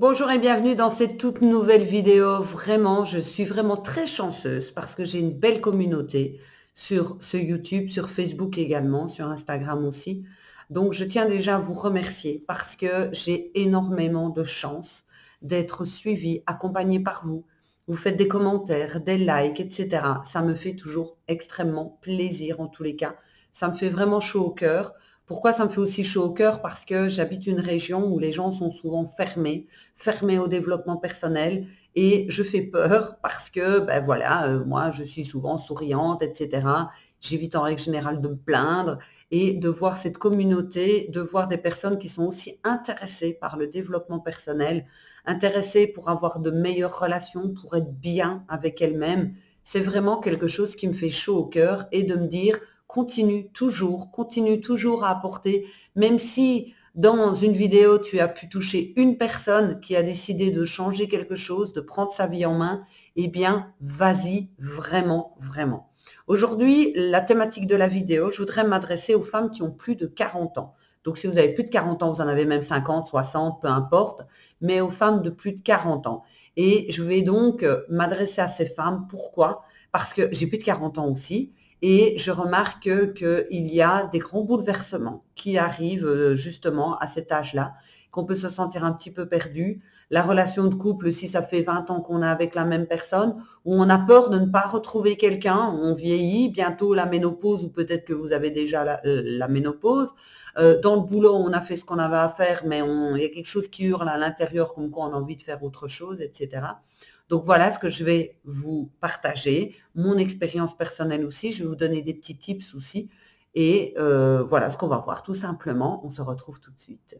Bonjour et bienvenue dans cette toute nouvelle vidéo. Vraiment, je suis vraiment très chanceuse parce que j'ai une belle communauté sur ce YouTube, sur Facebook également, sur Instagram aussi. Donc, je tiens déjà à vous remercier parce que j'ai énormément de chance d'être suivie, accompagnée par vous. Vous faites des commentaires, des likes, etc. Ça me fait toujours extrêmement plaisir en tous les cas. Ça me fait vraiment chaud au cœur. Pourquoi ça me fait aussi chaud au cœur? Parce que j'habite une région où les gens sont souvent fermée au développement personnel et je fais peur parce que, ben voilà, moi, je suis souvent souriante, etc. J'évite en règle générale de me plaindre et de voir cette communauté, de voir des personnes qui sont aussi intéressées par le développement personnel, intéressées pour avoir de meilleures relations, pour être bien avec elles-mêmes. C'est vraiment quelque chose qui me fait chaud au cœur et de me dire, continue toujours à apporter, même si dans une vidéo, tu as pu toucher une personne qui a décidé de changer quelque chose, de prendre sa vie en main, eh bien, vas-y, vraiment, vraiment. Aujourd'hui, la thématique de la vidéo, je voudrais m'adresser aux femmes qui ont plus de 40 ans. Donc, si vous avez plus de 40 ans, vous en avez même 50, 60, peu importe, mais aux femmes de plus de 40 ans. Et je vais donc m'adresser à ces femmes. Pourquoi? Parce que j'ai plus de 40 ans aussi. Et je remarque qu'il y a des grands bouleversements qui arrivent justement à cet âge-là, qu'on peut se sentir un petit peu perdu. La relation de couple, si ça fait 20 ans qu'on est avec la même personne, où on a peur de ne pas retrouver quelqu'un, on vieillit, bientôt la ménopause, ou peut-être que vous avez déjà la ménopause. Dans le boulot, on a fait ce qu'on avait à faire, mais il y a quelque chose qui hurle à l'intérieur, comme quoi on a envie de faire autre chose, etc. Donc voilà ce que je vais vous partager, mon expérience personnelle aussi. Je vais vous donner des petits tips aussi. Et voilà ce qu'on va voir tout simplement. On se retrouve tout de suite.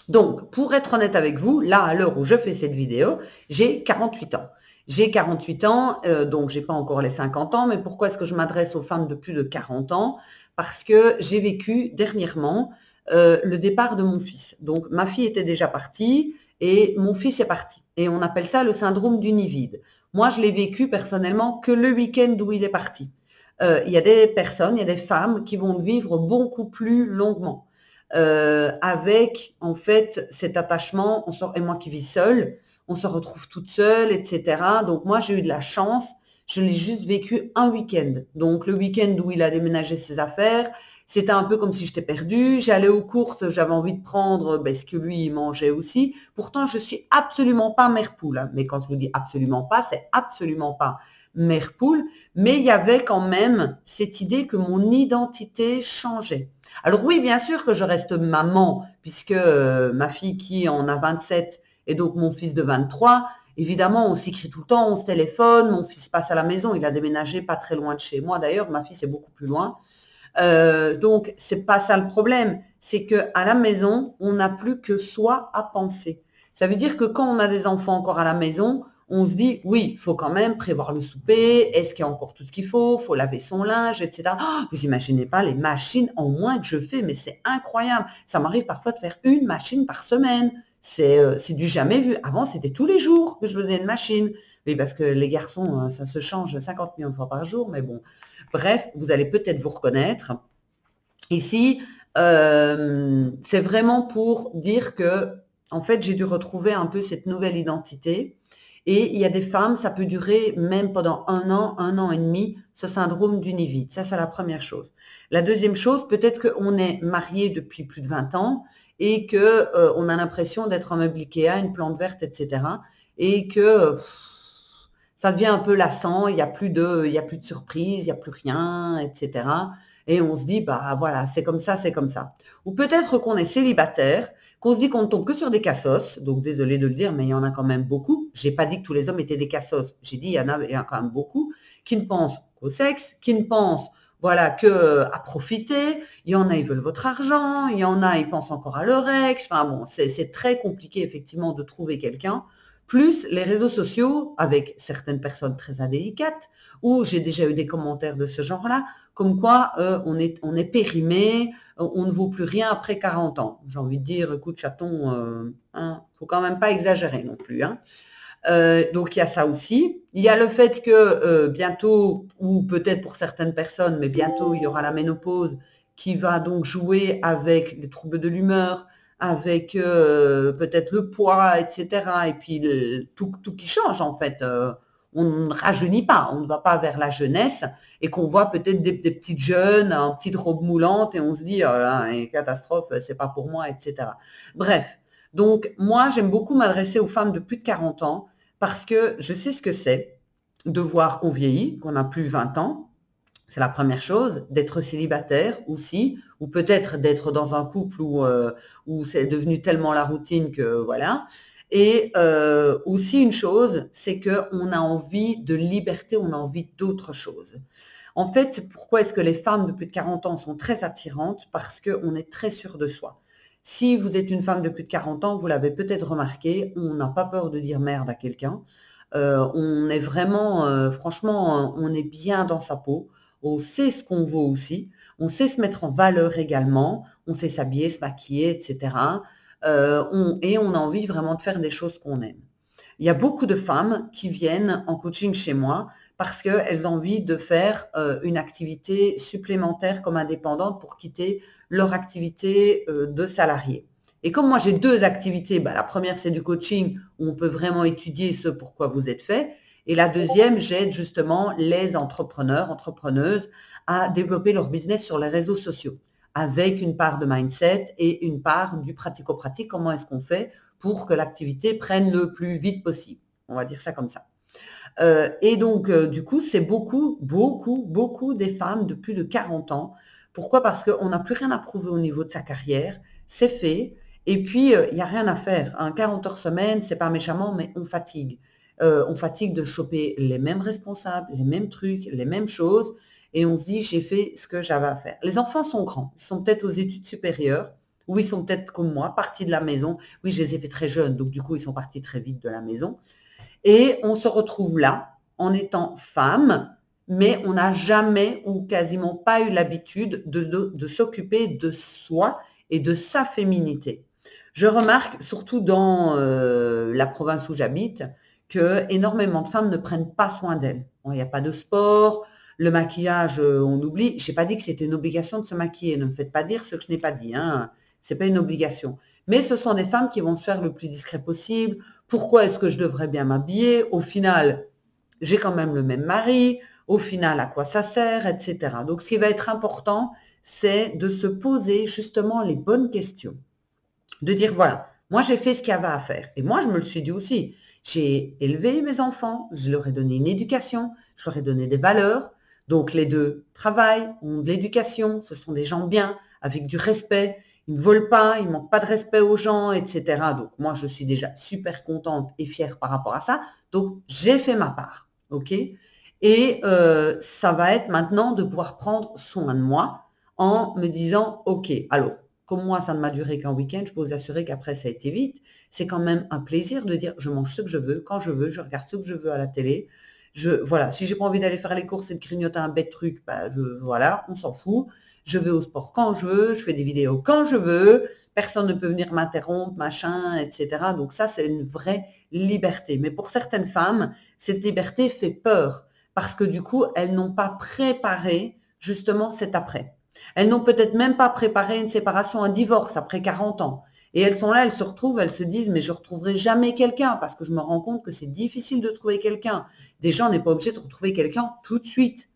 Donc, pour être honnête avec vous, là, à l'heure où je fais cette vidéo, j'ai 48 ans. J'ai 48 ans, donc j'ai pas encore les 50 ans, mais pourquoi est-ce que je m'adresse aux femmes de plus de 40 ans? Parce que j'ai vécu dernièrement le départ de mon fils. Donc, ma fille était déjà partie et mon fils est parti. Et on appelle ça le syndrome du nid vide. Moi, je l'ai vécu personnellement que le week-end où il est parti. Il y a des personnes, il y a des femmes qui vont le vivre beaucoup plus longuement. Avec en fait cet attachement, et moi qui vis seule, on se retrouve toute seule, etc. Donc moi j'ai eu de la chance, je l'ai juste vécu un week-end. Donc le week-end où il a déménagé ses affaires, c'était un peu comme si j'étais perdue. J'allais aux courses, j'avais envie de prendre ce que lui il mangeait aussi. Pourtant je suis absolument pas mère poule, hein. Mais quand je vous dis absolument pas, c'est absolument pas mère poule. Mais il y avait quand même cette idée que mon identité changeait. Alors oui, bien sûr que je reste maman, puisque ma fille qui en a 27 et donc mon fils de 23, évidemment, on s'écrit tout le temps, on se téléphone, mon fils passe à la maison, il a déménagé pas très loin de chez moi d'ailleurs, ma fille c'est beaucoup plus loin. Donc c'est pas ça le problème, c'est que à la maison, on n'a plus que soi à penser. Ça veut dire que quand on a des enfants encore à la maison, on se dit oui, il faut quand même prévoir le souper, est-ce qu'il y a encore tout ce qu'il faut laver son linge, etc. Oh, vous imaginez pas les machines en moins que je fais, mais c'est incroyable. Ça m'arrive parfois de faire une machine par semaine. C'est du jamais vu. Avant, c'était tous les jours que je faisais une machine. Oui, parce que les garçons, ça se change 50 millions de fois par jour, mais bon. Bref, vous allez peut-être vous reconnaître. Ici, c'est vraiment pour dire que, en fait, j'ai dû retrouver un peu cette nouvelle identité. Et il y a des femmes, ça peut durer même pendant un an et demi, ce syndrome du nid vide. Ça, c'est la première chose. La deuxième chose, peut-être qu'on est marié depuis plus de 20 ans et que on a l'impression d'être un meuble Ikea, une plante verte, etc. Et que ça devient un peu lassant, il y a plus de surprise, il y a plus rien, etc. Et on se dit, bah voilà, c'est comme ça, c'est comme ça. Ou peut-être qu'on est célibataire, qu'on se dit qu'on ne tombe que sur des cassos. Donc, désolé de le dire, mais il y en a quand même beaucoup. J'ai pas dit que tous les hommes étaient des cassos. J'ai dit, il y en a quand même beaucoup qui ne pensent qu'au sexe, qui ne pensent, voilà, que à profiter. Il y en a, ils veulent votre argent. Il y en a, ils pensent encore à leur ex. Enfin bon, c'est très compliqué, effectivement, de trouver quelqu'un. plus les réseaux sociaux avec certaines personnes très indélicates, où j'ai déjà eu des commentaires de ce genre-là, comme quoi on est périmé, on ne vaut plus rien après 40 ans. J'ai envie de dire, écoute chaton, faut quand même pas exagérer non plus, hein. Donc il y a ça aussi. Il y a le fait que bientôt, ou peut-être pour certaines personnes, mais bientôt il y aura la ménopause qui va donc jouer avec les troubles de l'humeur, avec peut-être le poids, etc. Et puis tout qui change en fait. On ne rajeunit pas, on ne va pas vers la jeunesse et qu'on voit peut-être des petites jeunes en petite robe moulante et on se dit oh là, catastrophe, c'est pas pour moi, etc. Bref, donc moi j'aime beaucoup m'adresser aux femmes de plus de 40 ans parce que je sais ce que c'est de voir qu'on vieillit, qu'on n'a plus 20 ans. C'est la première chose, d'être célibataire aussi, ou peut-être d'être dans un couple où c'est devenu tellement la routine que voilà. Et aussi une chose, c'est qu'on a envie de liberté, on a envie d'autre chose. En fait, pourquoi est-ce que les femmes de plus de 40 ans sont très attirantes? Parce qu'on est très sûr de soi. Si vous êtes une femme de plus de 40 ans, vous l'avez peut-être remarqué, on n'a pas peur de dire merde à quelqu'un. On est vraiment, franchement, on est bien dans sa peau. On sait ce qu'on vaut aussi. On sait se mettre en valeur également. On sait s'habiller, se maquiller, etc. Et on a envie vraiment de faire des choses qu'on aime. Il y a beaucoup de femmes qui viennent en coaching chez moi parce qu'elles ont envie de faire une activité supplémentaire comme indépendante pour quitter leur activité de salarié. Et comme moi j'ai deux activités, la première c'est du coaching où on peut vraiment étudier ce pourquoi vous êtes fait. Et la deuxième, j'aide justement les entrepreneurs, entrepreneuses à développer leur business sur les réseaux sociaux avec une part de mindset et une part du pratico-pratique. Comment est-ce qu'on fait pour que l'activité prenne le plus vite possible? On va dire ça comme ça. Et donc, du coup, c'est beaucoup, beaucoup, beaucoup des femmes de plus de 40 ans. Pourquoi? Parce qu'on n'a plus rien à prouver au niveau de sa carrière. C'est fait. Et puis, il n'y a rien à faire. 40 heures semaine, c'est pas méchamment, mais on fatigue. On fatigue de choper les mêmes responsables, les mêmes trucs, les mêmes choses. Et on se dit, j'ai fait ce que j'avais à faire. Les enfants sont grands. Ils sont peut-être aux études supérieures. Ou ils sont peut-être comme moi, partis de la maison. Oui, je les ai fait très jeunes. Donc, du coup, ils sont partis très vite de la maison. Et on se retrouve là en étant femme, mais on n'a jamais ou quasiment pas eu l'habitude de s'occuper de soi et de sa féminité. Je remarque, surtout dans la province où j'habite, que énormément de femmes ne prennent pas soin d'elles. Bon, il n'y a pas de sport, le maquillage, on oublie. Je n'ai pas dit que c'était une obligation de se maquiller. Ne me faites pas dire ce que je n'ai pas dit. Hein. Ce n'est pas une obligation. Mais ce sont des femmes qui vont se faire le plus discret possible. Pourquoi est-ce que je devrais bien m'habiller? Au final, j'ai quand même le même mari. Au final, à quoi ça sert, etc. Donc, ce qui va être important, c'est de se poser justement les bonnes questions. De dire, voilà, moi j'ai fait ce qu'il y avait à faire. Et moi, je me le suis dit aussi. J'ai élevé mes enfants, je leur ai donné une éducation, je leur ai donné des valeurs. Donc, les deux travaillent, ont de l'éducation, ce sont des gens bien, avec du respect. Ils ne volent pas, ils ne manquent pas de respect aux gens, etc. Donc, moi, je suis déjà super contente et fière par rapport à ça. Donc, j'ai fait ma part. OK? Et ça va être maintenant de pouvoir prendre soin de moi en me disant, OK, alors, comme moi, ça ne m'a duré qu'un week-end, je peux vous assurer qu'après, ça a été vite. C'est quand même un plaisir de dire, je mange ce que je veux, quand je veux, je regarde ce que je veux à la télé. Voilà, si j'ai pas envie d'aller faire les courses et de grignoter un bête truc, voilà, on s'en fout. Je vais au sport quand je veux, je fais des vidéos quand je veux, personne ne peut venir m'interrompre, machin, etc. Donc ça, c'est une vraie liberté. Mais pour certaines femmes, cette liberté fait peur parce que du coup, elles n'ont pas préparé justement cet après. Elles n'ont peut-être même pas préparé une séparation, un divorce après 40 ans. Et elles sont là, elles se retrouvent, elles se disent, mais je ne retrouverai jamais quelqu'un parce que je me rends compte que c'est difficile de trouver quelqu'un. Déjà, on n'est pas obligé de retrouver quelqu'un tout de suite.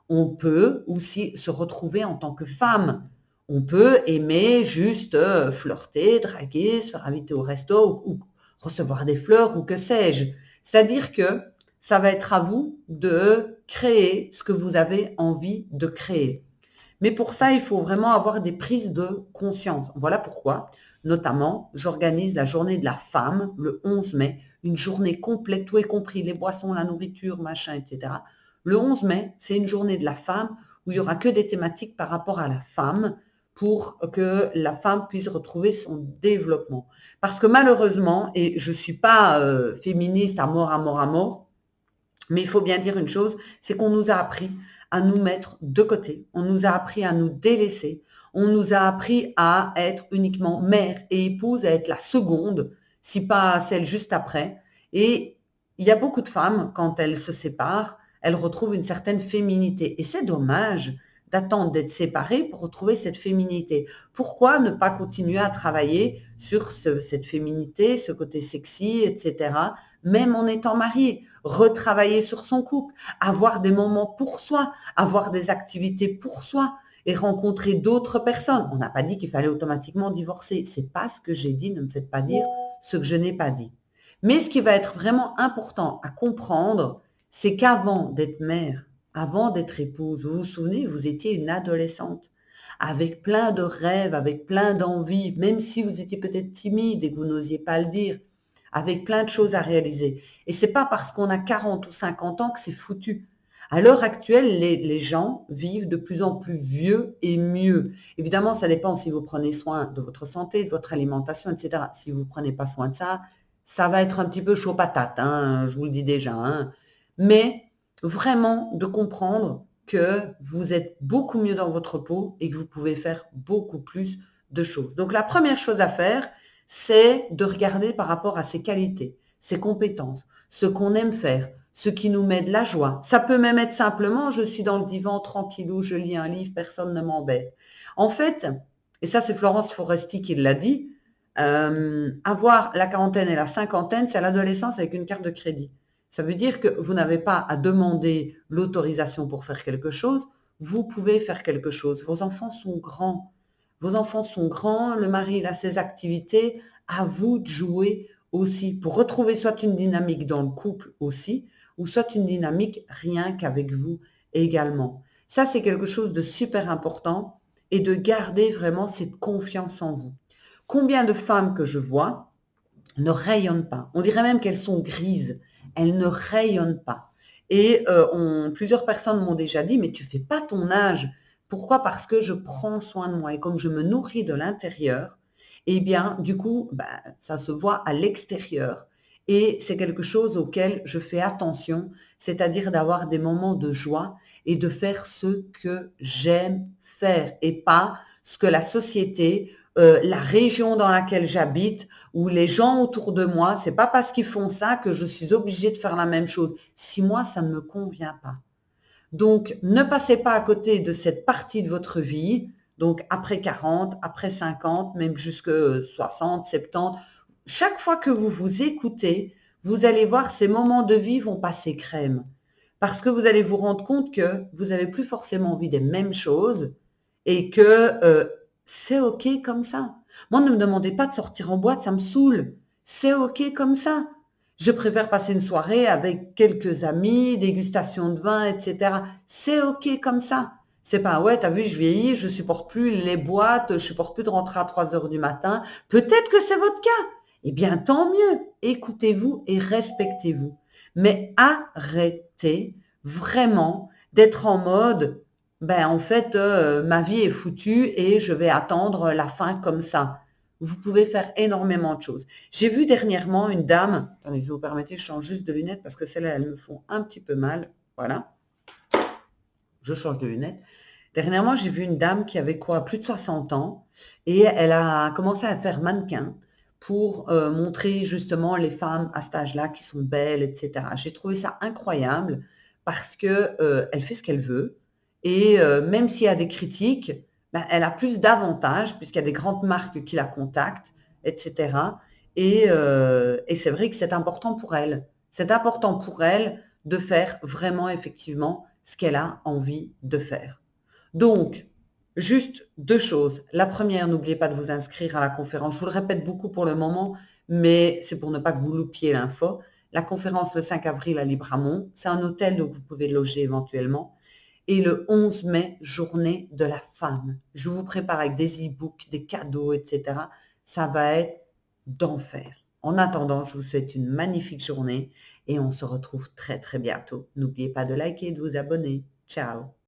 On peut aussi se retrouver en tant que femme. On peut aimer juste flirter, draguer, se faire inviter au resto ou recevoir des fleurs ou que sais-je. C'est-à-dire que ça va être à vous de créer ce que vous avez envie de créer. Mais pour ça, il faut vraiment avoir des prises de conscience. Voilà pourquoi, notamment, j'organise la journée de la femme le 11 mai, une journée complète, tout est compris, les boissons, la nourriture, machin, etc. Le 11 mai, c'est une journée de la femme où il n'y aura que des thématiques par rapport à la femme pour que la femme puisse retrouver son développement. Parce que malheureusement, et je ne suis pas féministe à mort, à mort, à mort, mais il faut bien dire une chose, c'est qu'on nous a appris à nous mettre de côté, on nous a appris à nous délaisser, on nous a appris à être uniquement mère et épouse, à être la seconde, si pas celle juste après. Et il y a beaucoup de femmes, quand elles se séparent, elles retrouvent une certaine féminité. Et c'est dommage d'attendre d'être séparées pour retrouver cette féminité. Pourquoi ne pas continuer à travailler sur cette féminité, ce côté sexy, etc., même en étant mariée, retravailler sur son couple, avoir des moments pour soi, avoir des activités pour soi et rencontrer d'autres personnes. On n'a pas dit qu'il fallait automatiquement divorcer. C'est pas ce que j'ai dit. Ne me faites pas dire ce que je n'ai pas dit. Mais ce qui va être vraiment important à comprendre, c'est qu'avant d'être mère, avant d'être épouse, vous vous souvenez, vous étiez une adolescente avec plein de rêves, avec plein d'envies, même si vous étiez peut-être timide et que vous n'osiez pas le dire, avec plein de choses à réaliser. Et c'est pas parce qu'on a 40 ou 50 ans que c'est foutu. À l'heure actuelle, les gens vivent de plus en plus vieux et mieux. Évidemment, ça dépend si vous prenez soin de votre santé, de votre alimentation, etc. Si vous ne prenez pas soin de ça, ça va être un petit peu chaud patate, hein, je vous le dis déjà. Hein. Mais vraiment de comprendre que vous êtes beaucoup mieux dans votre peau et que vous pouvez faire beaucoup plus de choses. Donc la première chose à faire, c'est de regarder par rapport à ses qualités, ses compétences, ce qu'on aime faire, ce qui nous met de la joie. Ça peut même être simplement, je suis dans le divan tranquillou, je lis un livre, personne ne m'embête. En fait, et ça c'est Florence Foresti qui l'a dit, avoir la quarantaine et la cinquantaine, c'est à l'adolescence avec une carte de crédit. Ça veut dire que vous n'avez pas à demander l'autorisation pour faire quelque chose, vous pouvez faire quelque chose. Vos enfants sont grands. Vos enfants sont grands, le mari il a ses activités, à vous de jouer aussi pour retrouver soit une dynamique dans le couple aussi, ou soit une dynamique rien qu'avec vous également. Ça, c'est quelque chose de super important et de garder vraiment cette confiance en vous. Combien de femmes que je vois ne rayonnent pas. On dirait même qu'elles sont grises. Elles ne rayonnent pas. Et plusieurs personnes m'ont déjà dit, mais tu fais pas ton âge. Pourquoi? Parce que je prends soin de moi. Et comme je me nourris de l'intérieur, eh bien, du coup, ça se voit à l'extérieur. Et c'est quelque chose auquel je fais attention, c'est-à-dire d'avoir des moments de joie et de faire ce que j'aime faire et pas ce que la société, la région dans laquelle j'habite ou les gens autour de moi, c'est pas parce qu'ils font ça que je suis obligée de faire la même chose. Si moi, ça ne me convient pas. Donc, ne passez pas à côté de cette partie de votre vie, donc après 40, après 50, même jusque 60, 70. Chaque fois que vous vous écoutez, vous allez voir ces moments de vie vont passer crème. Parce que vous allez vous rendre compte que vous n'avez plus forcément envie des mêmes choses et que c'est OK comme ça. Moi, ne me demandez pas de sortir en boîte, ça me saoule. C'est OK comme ça. Je préfère passer une soirée avec quelques amis, dégustation de vin, etc. C'est OK comme ça. C'est pas, ouais, t'as vu, je vieillis, je supporte plus les boîtes, je supporte plus de rentrer à 3 heures du matin. Peut-être que c'est votre cas. Eh bien, tant mieux. Écoutez-vous et respectez-vous. Mais arrêtez vraiment d'être en mode, en fait, ma vie est foutue et je vais attendre la fin comme ça. Vous pouvez faire énormément de choses. J'ai vu dernièrement une dame, attendez, si vous permettez, je change juste de lunettes parce que celles-là, elles me font un petit peu mal. Voilà, je change de lunettes. Dernièrement, j'ai vu une dame qui avait quoi, plus de 60 ans et elle a commencé à faire mannequin pour montrer justement les femmes à cet âge-là qui sont belles, etc. J'ai trouvé ça incroyable parce que elle fait ce qu'elle veut et même s'il y a des critiques, elle a plus d'avantages puisqu'il y a des grandes marques qui la contactent, etc. Et c'est vrai que c'est important pour elle. C'est important pour elle de faire vraiment effectivement ce qu'elle a envie de faire. Donc, juste deux choses. La première, n'oubliez pas de vous inscrire à la conférence. Je vous le répète beaucoup pour le moment, mais c'est pour ne pas que vous loupiez l'info. La conférence le 5 avril à Libramont, c'est un hôtel donc vous pouvez loger éventuellement. Et le 11 mai, journée de la femme. Je vous prépare avec des e-books, des cadeaux, etc. Ça va être d'enfer. En attendant, je vous souhaite une magnifique journée et on se retrouve très très bientôt. N'oubliez pas de liker et de vous abonner. Ciao.